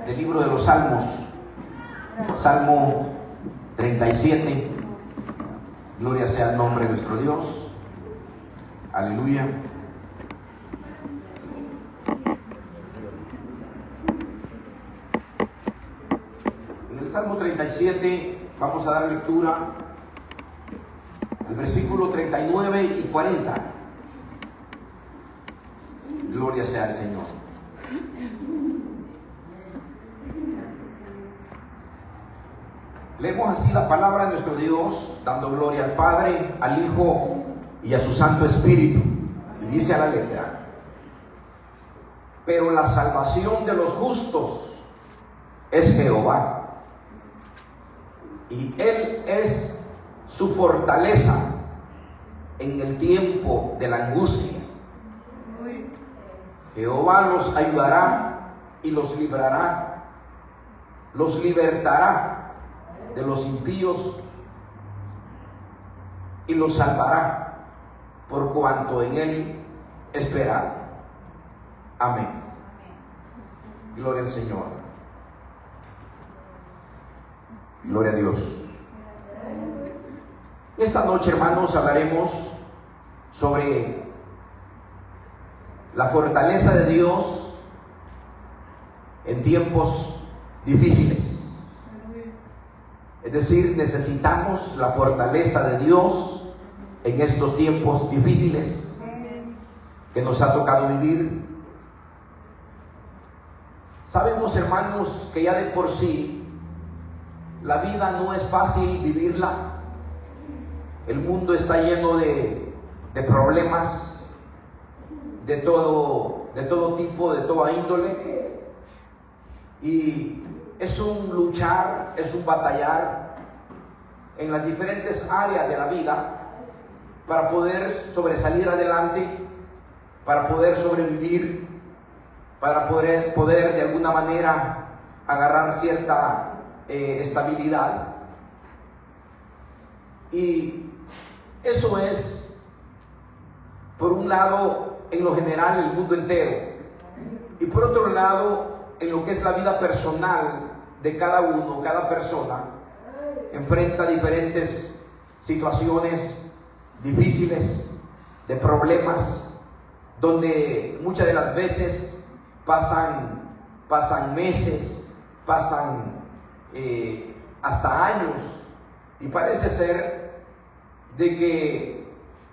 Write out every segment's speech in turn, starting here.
del libro de los Salmos, Salmo 37. Gloria sea el nombre de nuestro Dios. Aleluya. En el Salmo 37 vamos a dar lectura al versículo 39 y 40. Gloria sea al Señor. Leemos así la palabra de nuestro Dios, dando gloria al Padre, al Hijo y a su Santo Espíritu. Y dice a la letra: pero la salvación de los justos es Jehová, y Él es su fortaleza en el tiempo de la angustia. Jehová los ayudará y los librará, los libertará de los impíos y los salvará, por cuanto en Él esperaron. Amén. Gloria al Señor. Gloria a Dios. Esta noche, hermanos, hablaremos sobre la fortaleza de Dios en tiempos difíciles. Es decir, necesitamos la fortaleza de Dios en estos tiempos difíciles que nos ha tocado vivir. Sabemos, hermanos, que ya de por sí la vida no es fácil vivirla. El mundo está lleno de problemas de todo tipo, de toda índole, y es un luchar, es un batallar en las diferentes áreas de la vida para poder sobresalir adelante, para poder sobrevivir, para poder de alguna manera agarrar cierta estabilidad. Y eso es, por un lado, en lo general, el mundo entero, y por otro lado, en lo que es la vida personal de cada uno, cada persona enfrenta diferentes situaciones difíciles, de problemas, donde muchas de las veces pasan meses, pasan hasta años, y parece ser de que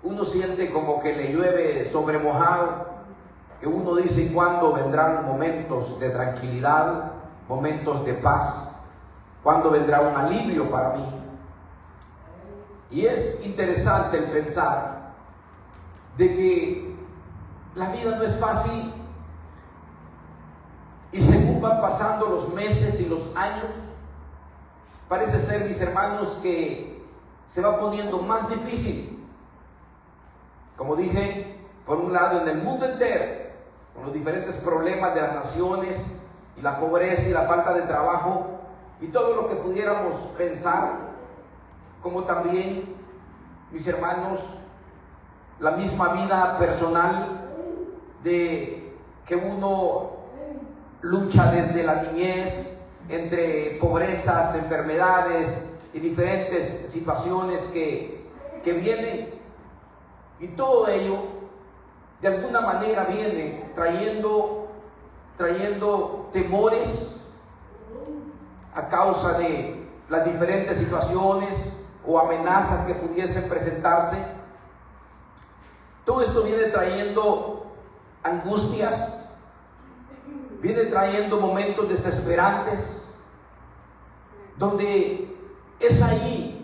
uno siente como que le llueve sobre mojado, que uno dice: ¿y cuándo vendrán momentos de tranquilidad, momentos de paz? ¿Cuándo vendrá un alivio para mí? Y es interesante el pensar de que la vida no es fácil, y según van pasando los meses y los años, parece ser, mis hermanos, que se va poniendo más difícil. Como dije, por un lado, en el mundo entero, con los diferentes problemas de las naciones y la pobreza y la falta de trabajo y todo lo que pudiéramos pensar, como también, mis hermanos, la misma vida personal de que uno lucha desde la niñez entre pobrezas, enfermedades y diferentes situaciones que vienen, y todo ello de alguna manera viene trayendo temores a causa de las diferentes situaciones o amenazas que pudiesen presentarse. Todo esto viene trayendo angustias, viene trayendo momentos desesperantes, donde es ahí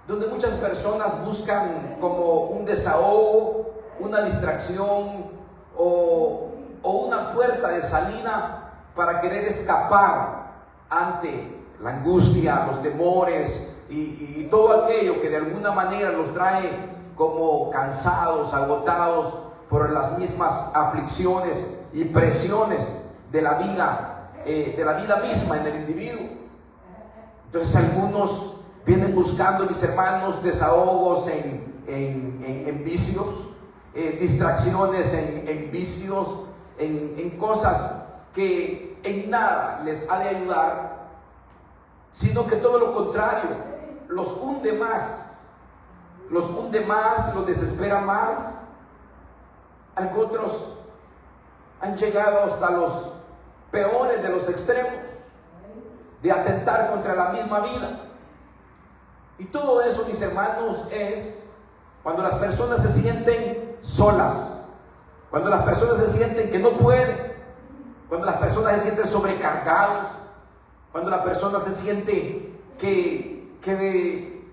donde muchas personas buscan como un desahogo, una distracción o una puerta de salida para querer escapar ante la angustia, los temores y todo aquello que de alguna manera los trae como cansados, agotados por las mismas aflicciones y presiones de la vida misma en el individuo. Entonces algunos vienen buscando, mis hermanos, desahogos en vicios, distracciones en vicios, en cosas que en nada les ha de ayudar, sino que todo lo contrario, los hunde más, los desespera más. Otros han llegado hasta los peores de los extremos, de atentar contra la misma vida. Y todo eso, mis hermanos, es cuando las personas se sienten solas, cuando las personas se sienten que no pueden, cuando las personas se sienten sobrecargados, cuando la persona se siente que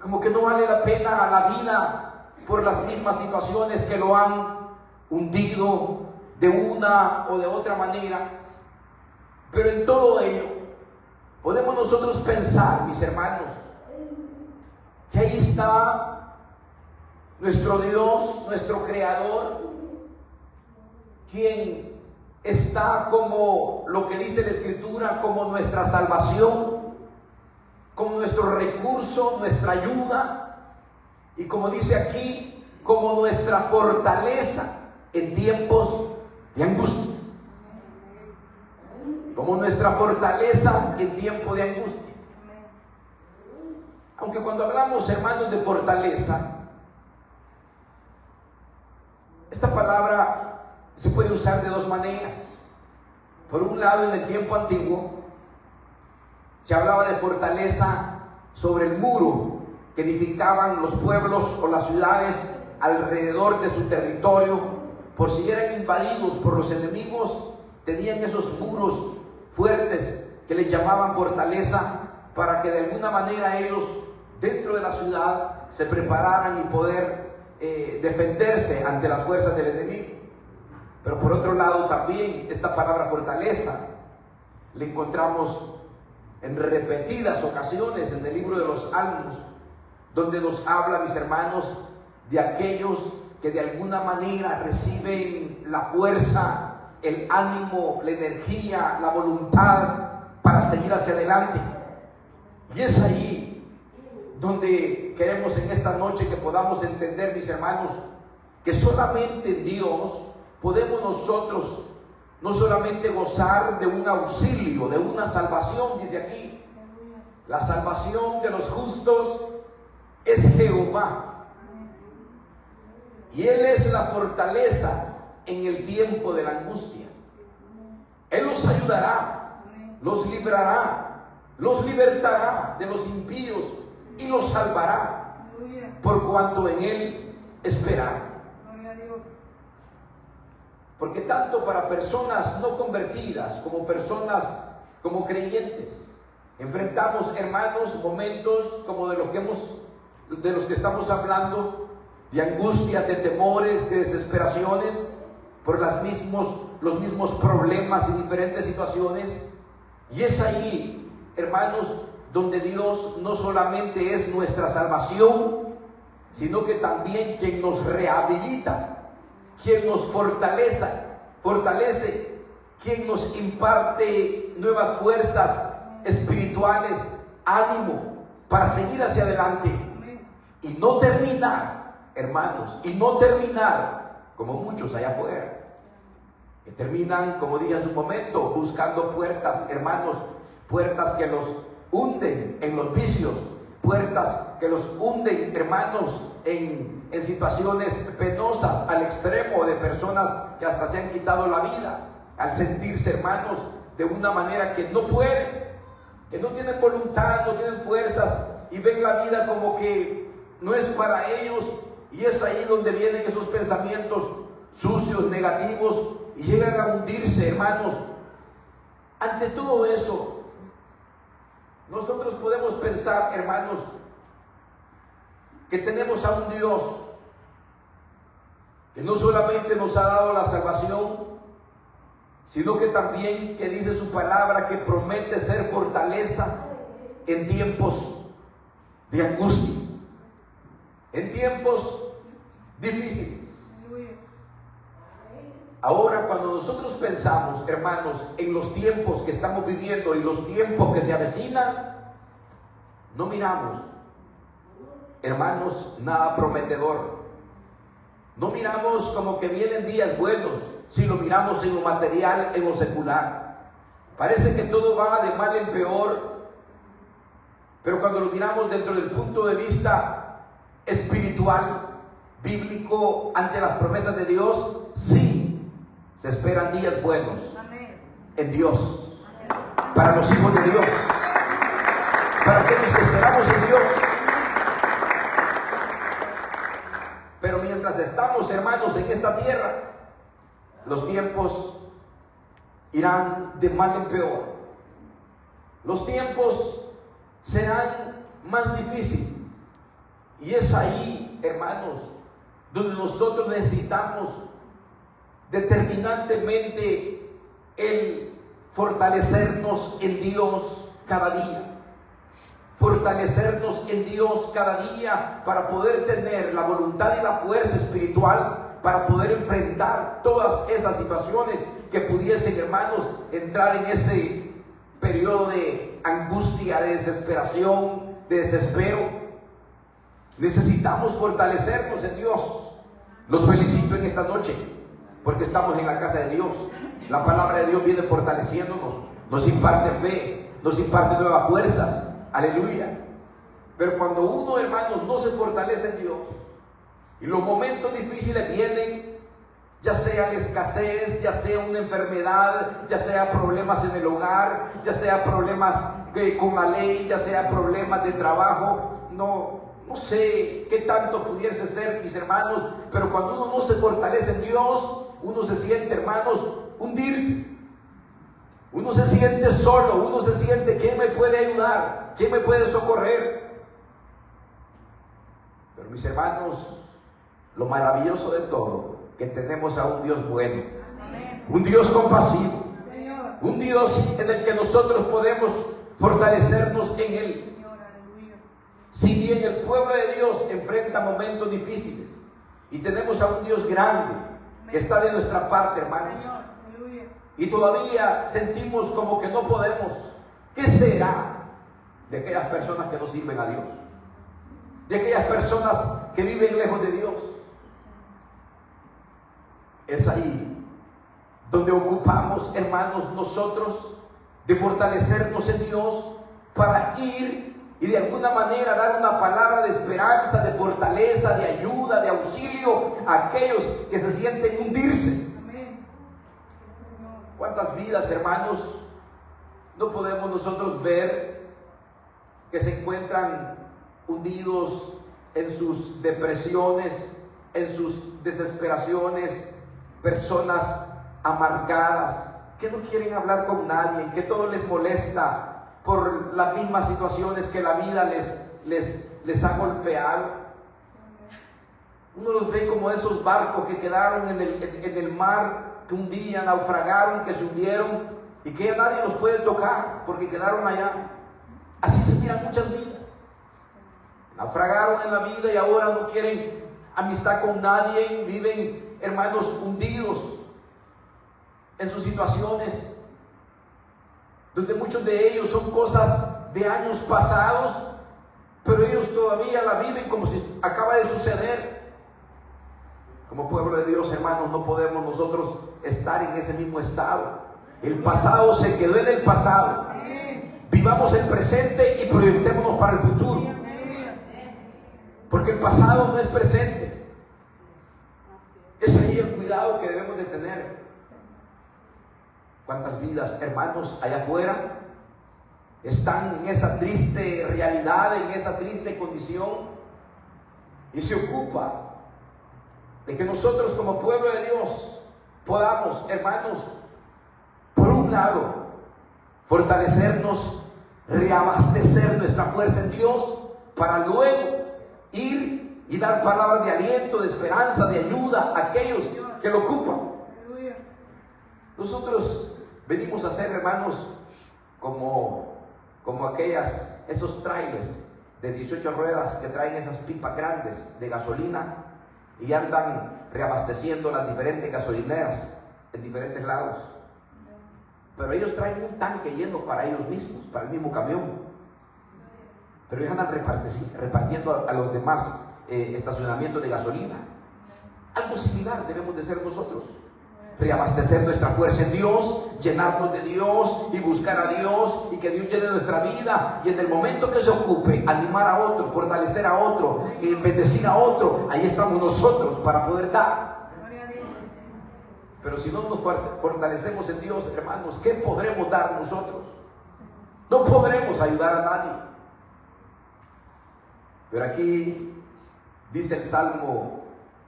como que no vale la pena la vida por las mismas situaciones que lo han hundido de una o de otra manera. Pero en todo ello podemos nosotros pensar, mis hermanos, que ahí está nuestro Dios, nuestro Creador, quien está como lo que dice la Escritura, como nuestra salvación, como nuestro recurso, nuestra ayuda, y como dice aquí, como nuestra fortaleza en tiempos de angustia. Como nuestra fortaleza en tiempo de angustia. Aunque cuando hablamos, hermanos, de fortaleza, esta palabra se puede usar de dos maneras. Por un lado, en el tiempo antiguo se hablaba de fortaleza sobre el muro que edificaban los pueblos o las ciudades alrededor de su territorio, por si eran invadidos por los enemigos. Tenían esos muros fuertes que les llamaban fortaleza, para que de alguna manera ellos dentro de la ciudad se prepararan y poder defenderse ante las fuerzas del enemigo. Pero por otro lado también esta palabra fortaleza la encontramos en repetidas ocasiones en el libro de los Salmos, donde nos habla, mis hermanos, de aquellos que de alguna manera reciben la fuerza, el ánimo, la energía, la voluntad para seguir hacia adelante. Y es ahí donde queremos en esta noche que podamos entender, mis hermanos, que solamente en Dios podemos nosotros no solamente gozar de un auxilio, de una salvación. Dice aquí, la salvación de los justos es Jehová, y Él es la fortaleza en el tiempo de la angustia. Él los ayudará, los librará, los libertará de los impíos y los salvará, por cuanto en Él esperar. Porque tanto para personas no convertidas como personas como creyentes, enfrentamos, hermanos, momentos como de los que estamos hablando, de angustias, de temores, de desesperaciones por los mismos problemas y diferentes situaciones. Y es ahí, hermanos, donde Dios no solamente es nuestra salvación, sino que también quien nos rehabilita, quien nos fortalece, quien nos imparte nuevas fuerzas espirituales, ánimo para seguir hacia adelante y no terminar, hermanos, y no terminar como muchos allá afuera, que terminan, como dije en su momento, buscando puertas, hermanos, puertas que los hunden en los vicios, puertas que los hunden, hermanos, en situaciones penosas, al extremo de personas que hasta se han quitado la vida, al sentirse, hermanos, de una manera que no pueden, que no tienen voluntad, no tienen fuerzas, y ven la vida como que no es para ellos. Y es ahí donde vienen esos pensamientos sucios, negativos, y llegan a hundirse, hermanos. Ante todo eso, nosotros podemos pensar, hermanos, que tenemos a un Dios que no solamente nos ha dado la salvación, sino que también, que dice su palabra, que promete ser fortaleza en tiempos de angustia, en tiempos difíciles. Ahora, cuando nosotros pensamos, hermanos, en los tiempos que estamos viviendo y los tiempos que se avecinan, no miramos, hermanos, nada prometedor. No miramos como que vienen días buenos, si lo miramos en lo material, en lo secular. Parece que todo va de mal en peor, pero cuando lo miramos dentro del punto de vista espiritual, bíblico, ante las promesas de Dios, sí, se esperan días buenos en Dios, para los hijos de Dios, para aquellos que esperamos en Dios. Pero mientras estamos, hermanos, en esta tierra, los tiempos irán de mal en peor. Los tiempos serán más difíciles. Y es ahí, hermanos, donde nosotros necesitamos determinantemente el fortalecernos en Dios cada día. Fortalecernos en Dios cada día para poder tener la voluntad y la fuerza espiritual para poder enfrentar todas esas situaciones que pudiesen, hermanos, entrar en ese periodo de angustia, de desesperación, de desespero. Necesitamos fortalecernos en Dios. Los felicito en esta noche porque estamos en la casa de Dios. La palabra de Dios viene fortaleciéndonos, nos imparte fe, nos imparte nuevas fuerzas. Aleluya. Pero cuando uno, hermanos, no se fortalece en Dios y los momentos difíciles vienen, ya sea la escasez, ya sea una enfermedad, ya sea problemas en el hogar, ya sea problemas con la ley, ya sea problemas de trabajo, no sé qué tanto pudiese ser, mis hermanos, pero cuando uno no se fortalece en Dios, uno se siente, hermanos, hundirse. Uno se siente solo, uno se siente, ¿quién me puede ayudar? ¿Quién me puede socorrer? Pero mis hermanos, lo maravilloso de todo, que tenemos a un Dios bueno, un Dios compasivo, un Dios en el que nosotros podemos fortalecernos en Él. Si bien el pueblo de Dios enfrenta momentos difíciles y tenemos a un Dios grande que está de nuestra parte, hermanos, y todavía sentimos como que no podemos, ¿qué será de aquellas personas que no sirven a Dios? De aquellas personas que viven lejos de Dios. Es ahí donde ocupamos, hermanos, nosotros de fortalecernos en Dios para ir y de alguna manera dar una palabra de esperanza, de fortaleza, de ayuda, de auxilio a aquellos que se sienten hundirse. ¿Cuántas vidas, hermanos, no podemos nosotros ver que se encuentran hundidos en sus depresiones, en sus desesperaciones? Personas amargadas, que no quieren hablar con nadie, que todo les molesta por las mismas situaciones que la vida les ha golpeado. Uno los ve como esos barcos que quedaron en el mar, que un día naufragaron, que se hundieron y que ya nadie los puede tocar porque quedaron allá. Así se miran muchas vidas. Naufragaron en la vida y ahora no quieren amistad con nadie, viven, hermanos, hundidos en sus situaciones, donde muchos de ellos son cosas de años pasados, pero ellos todavía la viven como si acaba de suceder. Como pueblo de Dios, hermanos, no podemos nosotros estar en ese mismo estado. El pasado se quedó en el pasado. Vivamos el presente y proyectémonos para el futuro, porque el pasado no es presente. Es ahí el cuidado que debemos de tener. ¿Cuántas vidas, hermanos, allá afuera están en esa triste realidad, en esa triste condición? Y se ocupa de que nosotros como pueblo de Dios podamos, hermanos, por un lado, fortalecernos, reabastecer nuestra fuerza en Dios, para luego ir y dar palabras de aliento, de esperanza, de ayuda a aquellos que lo ocupan. Nosotros venimos a ser, hermanos, como esos trailers de 18 ruedas que traen esas pipas grandes de gasolina y andan reabasteciendo las diferentes gasolineras en diferentes lados. Pero ellos traen un tanque lleno para ellos mismos, para el mismo camión. Pero ellos andan repartiendo a los demás estacionamientos de gasolina. Algo similar debemos de ser nosotros. reabastecer nuestra fuerza en Dios, llenarnos de Dios y buscar a Dios y que Dios llene nuestra vida, y en el momento que se ocupe animar a otro, fortalecer a otro, bendecir a otro, ahí estamos nosotros para poder dar. Pero si no nos fortalecemos en Dios, hermanos, ¿qué podremos dar nosotros? No podremos ayudar a nadie. Pero aquí dice el Salmo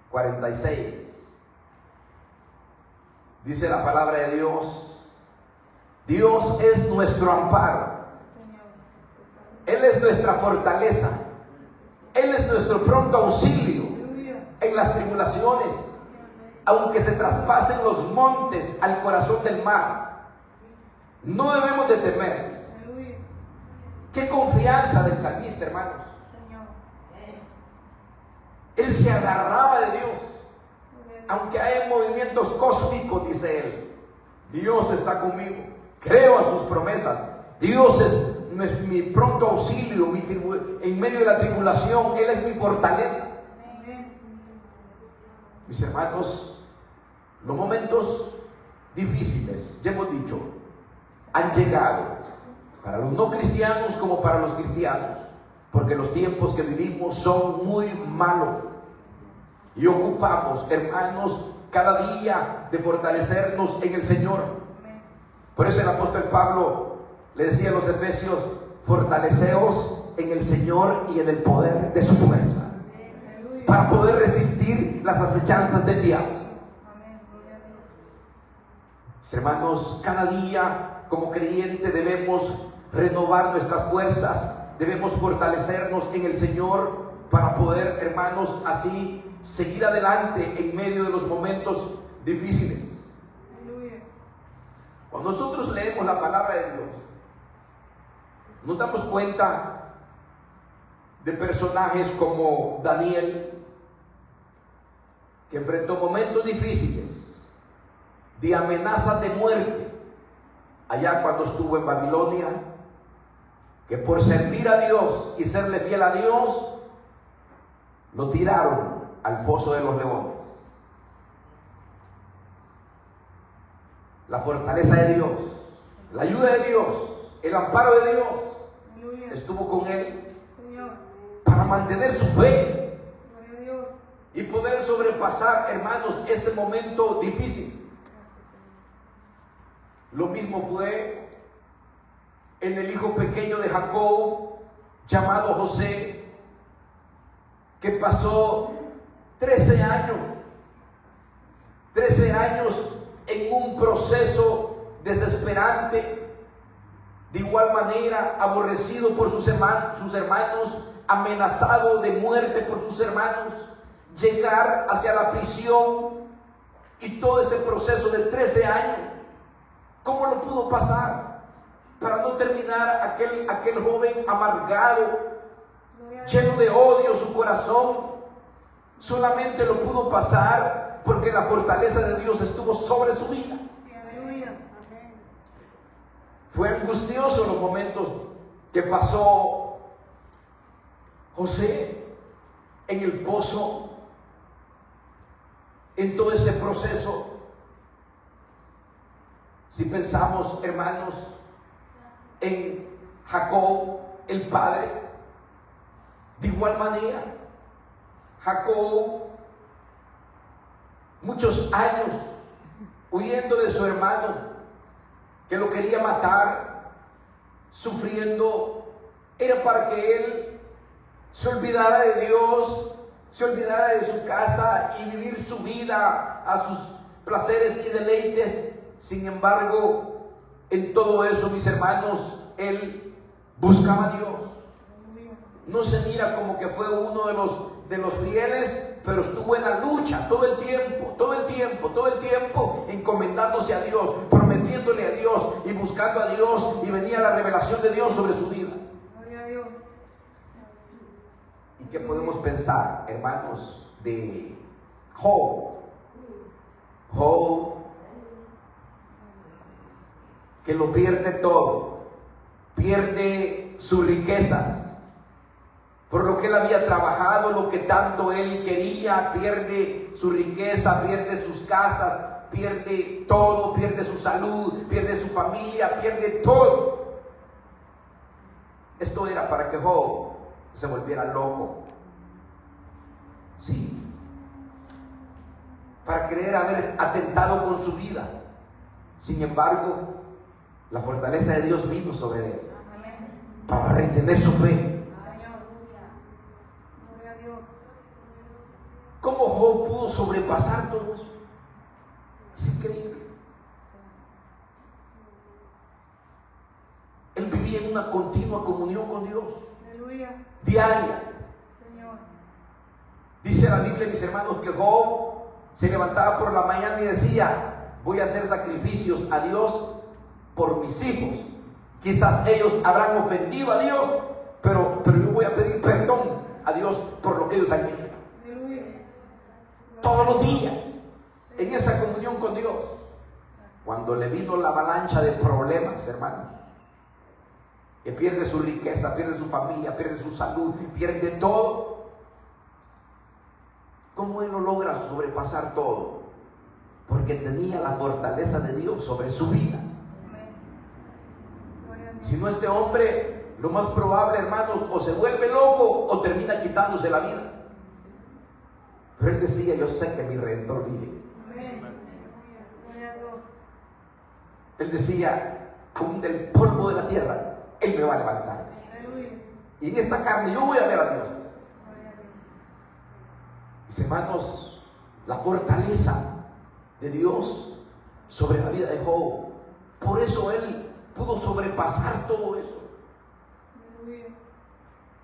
46, dice la palabra de Dios: Dios es nuestro amparo, Él es nuestra fortaleza, Él es nuestro pronto auxilio en las tribulaciones. Aunque se traspasen los montes al corazón del mar, no debemos de temer. Qué confianza del salmista, hermanos. Él se agarraba de Dios. Aunque hay movimientos cósmicos, dice él, Dios está conmigo. Creo a sus promesas. Dios es mi pronto auxilio, en medio de la tribulación. Él es mi fortaleza. Mis hermanos, los momentos difíciles, ya hemos dicho, han llegado para los no cristianos como para los cristianos, porque los tiempos que vivimos son muy malos y ocupamos, hermanos, cada día de fortalecernos en el Señor. Por eso el apóstol Pablo le decía a los efesios: fortaleceos en el Señor y en el poder de su fuerza, para poder resistir las acechanzas del diablo. Mis hermanos, cada día como creyente debemos renovar nuestras fuerzas, debemos fortalecernos en el Señor para poder, hermanos, así seguir adelante en medio de los momentos difíciles. Cuando nosotros leemos la palabra de Dios, nos damos cuenta de personajes como Daniel, que enfrentó momentos difíciles, de amenazas de muerte, allá cuando estuvo en Babilonia, que por servir a Dios y serle fiel a Dios, lo tiraron al foso de los leones. La fortaleza de Dios, la ayuda de Dios, el amparo de Dios estuvo con él para mantener su fe y poder sobrepasar, hermanos, ese momento difícil. Lo mismo fue en el hijo pequeño de Jacob, llamado José, que pasó 13 años en un proceso desesperante, de igual manera aborrecido por sus hermanos, amenazado de muerte por sus hermanos, llegar hacia la prisión y todo ese proceso de 13 años. ¿Cómo lo pudo pasar? Para no terminar aquel joven amargado, lleno de odio su corazón, solamente lo pudo pasar porque la fortaleza de Dios estuvo sobre su vida. Fue angustioso los momentos que pasó José en el pozo, en todo ese proceso. Si pensamos, hermanos, en Jacob, el padre, de igual manera, Jacob, muchos años huyendo de su hermano, que lo quería matar, sufriendo, era para que él se olvidara de Dios, se olvidara de su casa y vivir su vida a sus placeres y deleites. Sin embargo, en todo eso, mis hermanos, él buscaba a Dios. No se mira como que fue uno de los fieles, pero estuvo en la lucha todo el tiempo, encomendándose a Dios, prometiéndole a Dios y buscando a Dios, y venía la revelación de Dios sobre su vida. ¿Y qué podemos pensar, hermanos, de Job? Job, que lo pierde todo, pierde sus riquezas, por lo que él había trabajado, lo que tanto él quería, pierde su riqueza, pierde sus casas, pierde todo, pierde su salud, pierde su familia, pierde todo. Esto era para que Job se volviera loco. Sí, para creer haber atentado con su vida. Sin embargo, la fortaleza de Dios vino sobre él para retener su fe. ¿Cómo Job pudo sobrepasar todo eso? Es increíble. Él vivía en una continua comunión con Dios. Diaria. Dice la Biblia, mis hermanos, que Job se levantaba por la mañana y decía: voy a hacer sacrificios a Dios por mis hijos. Quizás ellos habrán ofendido a Dios, pero yo voy a pedir perdón a Dios por lo que ellos han hecho. Todos los días, en esa comunión con Dios. Cuando le vino la avalancha de problemas, hermanos, que pierde su riqueza, pierde su familia, pierde su salud, pierde todo, ¿cómo él lo logra sobrepasar todo? Porque tenía la fortaleza de Dios sobre su vida. Si no, este hombre, lo más probable, hermanos, o se vuelve loco o termina quitándose la vida. Pero él decía: yo sé que mi Redentor vive. Él decía: con del polvo de la tierra Él me va a levantar. Y en esta carne yo voy a ver a Dios. Mis hermanos, la fortaleza de Dios sobre la vida de Job. Por eso él pudo sobrepasar todo eso.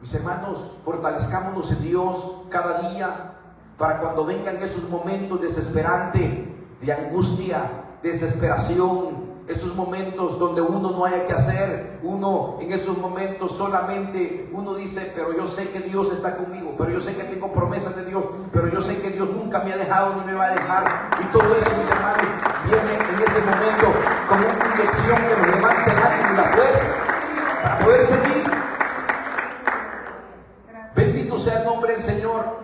Mis hermanos, fortalezcámonos en Dios cada día, para cuando vengan esos momentos desesperantes, de angustia, desesperación, esos momentos donde uno no haya que hacer, uno en esos momentos solamente uno dice: pero yo sé que Dios está conmigo, pero yo sé que tengo promesas de Dios, pero yo sé que Dios nunca me ha dejado ni me va a dejar. Y todo eso, mis hermanos, viene en ese momento como una inyección que nos levante el ánimo y la fuerza para poder seguir. Bendito sea el nombre del Señor.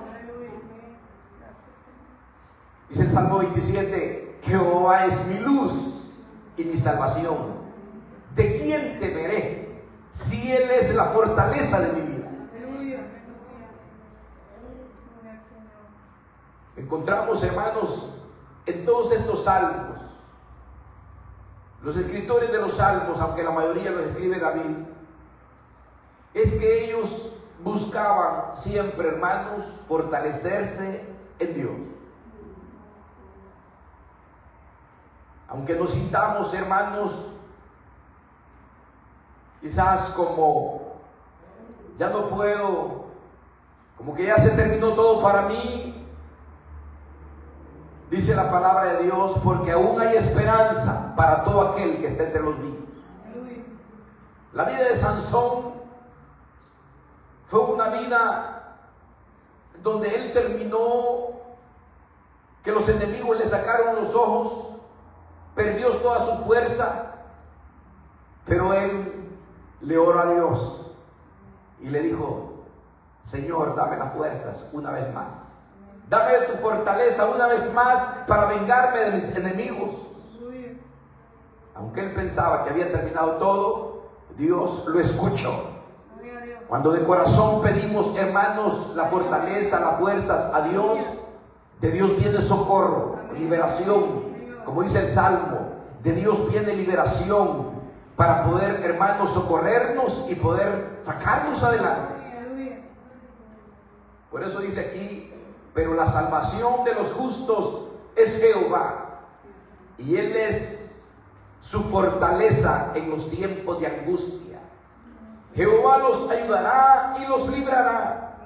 Dice el Salmo 27: Jehová es mi luz y mi salvación. ¿De quién temeré si Él es la fortaleza de mi vida? Encontramos, hermanos, en todos estos salmos, los escritores de los salmos, aunque la mayoría los escribe David, es que ellos buscaban siempre, hermanos, fortalecerse en Dios. Aunque nos sintamos, hermanos, quizás como ya no puedo, como que ya se terminó todo para mí, dice la palabra de Dios: porque aún hay esperanza para todo aquel que está entre los vivos. La vida de Sansón fue una vida donde él terminó que los enemigos le sacaron los ojos, perdió toda su fuerza, pero él le oró a Dios y le dijo: Señor, dame las fuerzas una vez más, dame tu fortaleza una vez más para vengarme de mis enemigos. Aunque él pensaba que había terminado todo, Dios lo escuchó. Cuando de corazón pedimos, hermanos, la fortaleza, las fuerzas a Dios, de Dios viene socorro, liberación. Como dice el Salmo, de Dios viene liberación para poder, hermanos, socorrernos y poder sacarnos adelante. Por eso dice aquí: pero la salvación de los justos es Jehová, y Él es su fortaleza en los tiempos de angustia. Jehová los ayudará y los librará,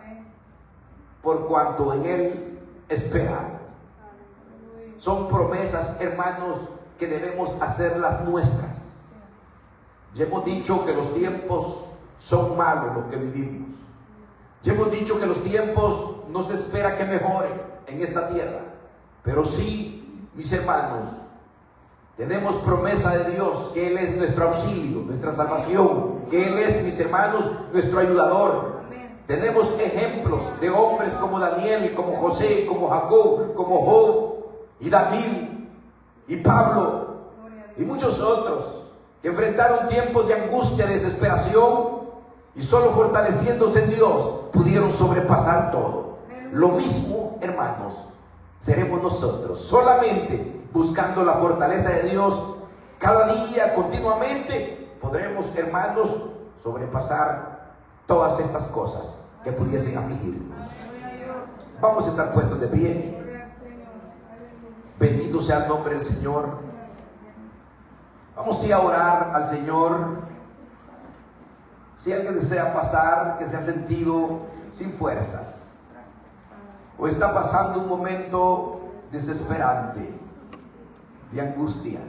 por cuanto en Él esperan. Son promesas, hermanos, que debemos hacerlas nuestras. Ya hemos dicho que los tiempos son malos los que vivimos. Ya hemos dicho que los tiempos no se espera que mejoren en esta tierra. Pero sí, mis hermanos, tenemos promesa de Dios, que Él es nuestro auxilio, nuestra salvación, que Él es, mis hermanos, nuestro ayudador. Tenemos ejemplos de hombres como Daniel, como José, como Jacob, como Job y David, y Pablo y muchos otros que enfrentaron tiempos de angustia, desesperación, y solo fortaleciéndose en Dios pudieron sobrepasar todo. Lo mismo, hermanos, seremos nosotros, solamente buscando la fortaleza de Dios cada día, continuamente, podremos, hermanos, sobrepasar todas estas cosas que pudiesen afligirnos. Vamos a estar puestos de pie. Bendito sea el nombre del Señor. Vamos a orar al Señor. Si alguien desea pasar, que se ha sentido sin fuerzas, o está pasando un momento desesperante, de angustia,